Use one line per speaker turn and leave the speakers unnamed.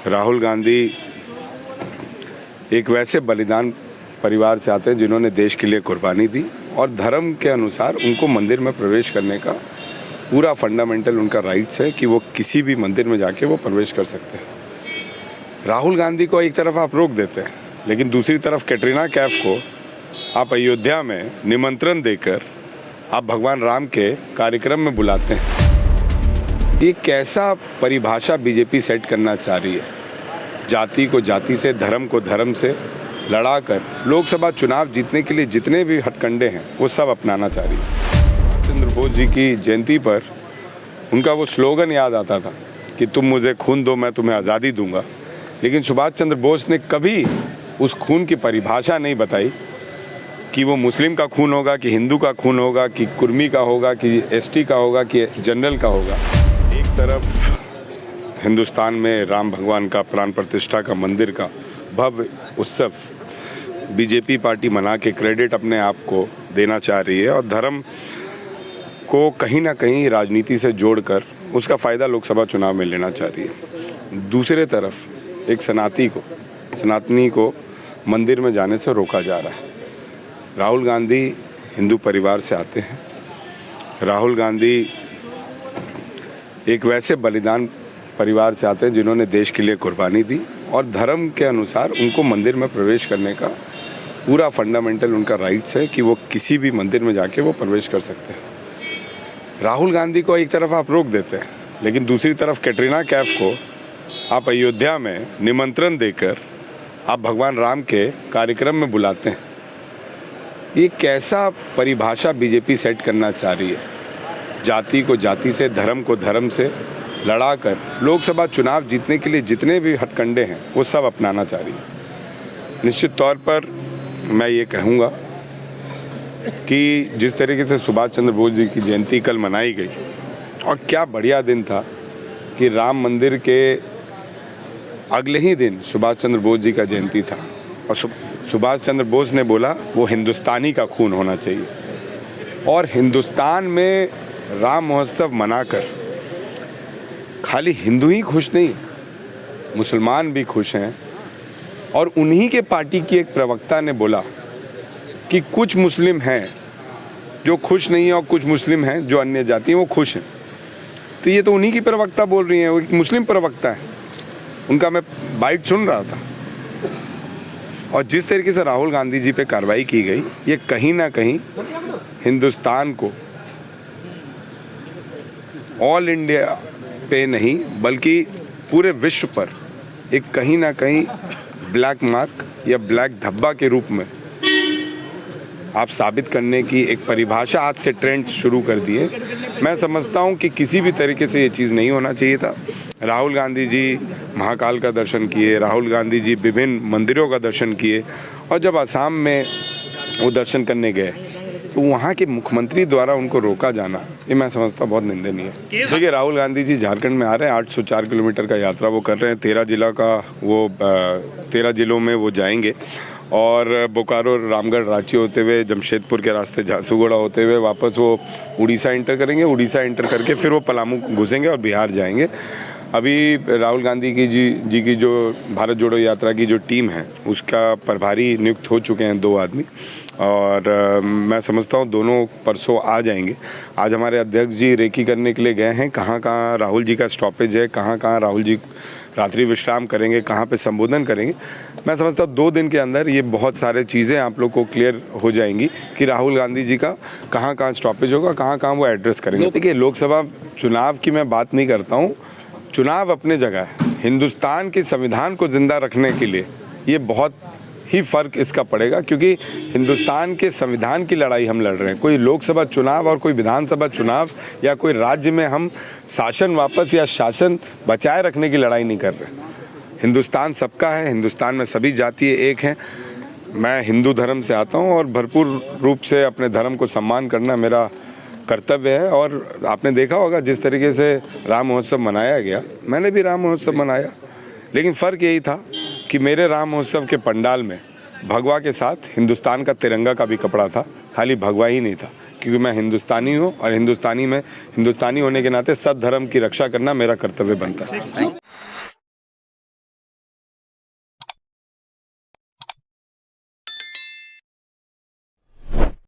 राहुल गांधी एक वैसे बलिदान परिवार से आते हैं जिन्होंने देश के लिए कुर्बानी दी और धर्म के अनुसार उनको मंदिर में प्रवेश करने का पूरा फंडामेंटल उनका राइट्स है कि वो किसी भी मंदिर में जाके वो प्रवेश कर सकते हैं। राहुल गांधी को एक तरफ आप रोक देते हैं, लेकिन दूसरी तरफ कैटरीना कैफ को आप अयोध्या में निमंत्रण देकर आप भगवान राम के कार्यक्रम में बुलाते हैं। ये कैसा परिभाषा बीजेपी सेट करना चाह रही है? जाति को जाति से, धर्म को धर्म से लड़ाकर लोकसभा चुनाव जीतने के लिए जितने भी हथकंडे हैं वो सब अपनाना चाह रही है। सुभाष चंद्र बोस जी की जयंती पर उनका वो स्लोगन याद आता था कि तुम मुझे खून दो मैं तुम्हें आज़ादी दूंगा, लेकिन सुभाष चंद्र बोस ने कभी उस खून की परिभाषा नहीं बताई कि वो मुस्लिम का खून होगा, कि हिंदू का खून होगा, कि कुर्मी का होगा, कि एसटी का होगा, कि जनरल का होगा। एक तरफ हिंदुस्तान में राम भगवान का प्राण प्रतिष्ठा का मंदिर का भव्य उत्सव बीजेपी पार्टी मना के क्रेडिट अपने आप को देना चाह रही है और धर्म को कहीं ना कहीं राजनीति से जोड़कर उसका फ़ायदा लोकसभा चुनाव में लेना चाह रही है। दूसरे तरफ एक सनातनी को मंदिर में जाने से रोका जा रहा है। राहुल गांधी हिंदू परिवार से आते हैं। राहुल गांधी एक वैसे बलिदान परिवार से आते हैं जिन्होंने देश के लिए कुर्बानी दी और धर्म के अनुसार उनको मंदिर में प्रवेश करने का पूरा फंडामेंटल उनका राइट्स है कि वो किसी भी मंदिर में जाके वो प्रवेश कर सकते हैं। राहुल गांधी को एक तरफ आप रोक देते हैं, लेकिन दूसरी तरफ कैटरीना कैफ को आप अयोध्या में निमंत्रण देकर आप भगवान राम के कार्यक्रम में बुलाते हैं। ये कैसा परिभाषा बीजेपी सेट करना चाह रही है? जाति को जाति से, धर्म को धर्म से लड़ाकर लोकसभा चुनाव जीतने के लिए जितने भी हथकंडे हैं वो सब अपनाना चाह रही है। निश्चित तौर पर मैं ये कहूँगा कि जिस तरीके से सुभाष चंद्र बोस जी की जयंती कल मनाई गई और क्या बढ़िया दिन था कि राम मंदिर के अगले ही दिन सुभाष चंद्र बोस जी का जयंती था और सुभाष चंद्र बोस ने बोला वो हिंदुस्तानी का खून होना चाहिए। और हिंदुस्तान में राम महोत्सव मनाकर खाली हिंदू ही खुश नहीं, मुसलमान भी खुश हैं। और उन्हीं के पार्टी की एक प्रवक्ता ने बोला कि कुछ मुस्लिम हैं जो खुश नहीं है और कुछ मुस्लिम हैं जो अन्य जाति हैं वो खुश हैं। तो ये तो उन्हीं की प्रवक्ता बोल रही हैं, वो एक मुस्लिम प्रवक्ता है, उनका मैं बाइट सुन रहा था। और जिस तरीके से राहुल गांधी जी पे कार्रवाई की गई, ये कहीं ना कहीं हिंदुस्तान को ऑल इंडिया पे नहीं बल्कि पूरे विश्व पर एक कहीं ना कहीं ब्लैक मार्क या ब्लैक धब्बा के रूप में आप साबित करने की एक परिभाषा आज से ट्रेंड शुरू कर दिए। मैं समझता हूं कि किसी भी तरीके से ये चीज़ नहीं होना चाहिए था। राहुल गांधी जी महाकाल का दर्शन किए, राहुल गांधी जी विभिन्न मंदिरों का दर्शन किए और जब असम में वो दर्शन करने गए तो वहाँ के मुख्यमंत्री द्वारा उनको रोका जाना, ये मैं समझता हूँ बहुत निंदनीय है। देखिए, राहुल गांधी जी झारखंड में आ रहे हैं, 804 किलोमीटर का यात्रा वो कर रहे हैं। 13 जिलों में वो जाएंगे और बोकारो, रामगढ़, रांची होते हुए जमशेदपुर के रास्ते झारसुगुड़ा होते हुए वापस वो उड़ीसा इंटर करेंगे। उड़ीसा इंटर करके फिर वो पलामू घुसेंगे और बिहार जाएंगे। अभी राहुल गांधी जी की जो भारत जोड़ो यात्रा की जो टीम है उसका प्रभारी नियुक्त हो चुके हैं 2 आदमी और मैं समझता हूँ दोनों परसों आ जाएंगे। आज हमारे अध्यक्ष जी रेकी करने के लिए गए हैं, कहाँ कहाँ राहुल जी का स्टॉपेज है, कहाँ कहाँ राहुल जी रात्रि विश्राम करेंगे, कहाँ पे संबोधन करेंगे। मैं समझता हूँ 2 दिन के अंदर ये बहुत सारे चीज़ें आप लोग को क्लियर हो जाएंगी कि राहुल गांधी जी का कहाँ कहाँ स्टॉपेज होगा, कहाँ कहाँ वो एड्रेस करेंगे। देखिए, लोकसभा चुनाव की मैं बात नहीं करता हूँ, चुनाव अपने जगह है। हिंदुस्तान के संविधान को जिंदा रखने के लिए ये बहुत ही फ़र्क इसका पड़ेगा, क्योंकि हिंदुस्तान के संविधान की लड़ाई हम लड़ रहे हैं। कोई लोकसभा चुनाव और कोई विधानसभा चुनाव या कोई राज्य में हम शासन वापस या शासन बचाए रखने की लड़ाई नहीं कर रहे। हिंदुस्तान सबका है, हिंदुस्तान में सभी जाति एक हैं। मैं हिंदू धर्म से आता हूँ और भरपूर रूप से अपने धर्म को सम्मान करना मेरा कर्तव्य है। और आपने देखा होगा जिस तरीके से राम महोत्सव मनाया गया, मैंने भी राम महोत्सव मनाया, लेकिन फ़र्क यही था कि मेरे राम महोत्सव के पंडाल में भगवा के साथ हिंदुस्तान का तिरंगा का भी कपड़ा था, खाली भगवा ही नहीं था, क्योंकि मैं हिंदुस्तानी हूँ और हिंदुस्तानी होने के नाते सब धर्म की रक्षा करना मेरा कर्तव्य बनता है।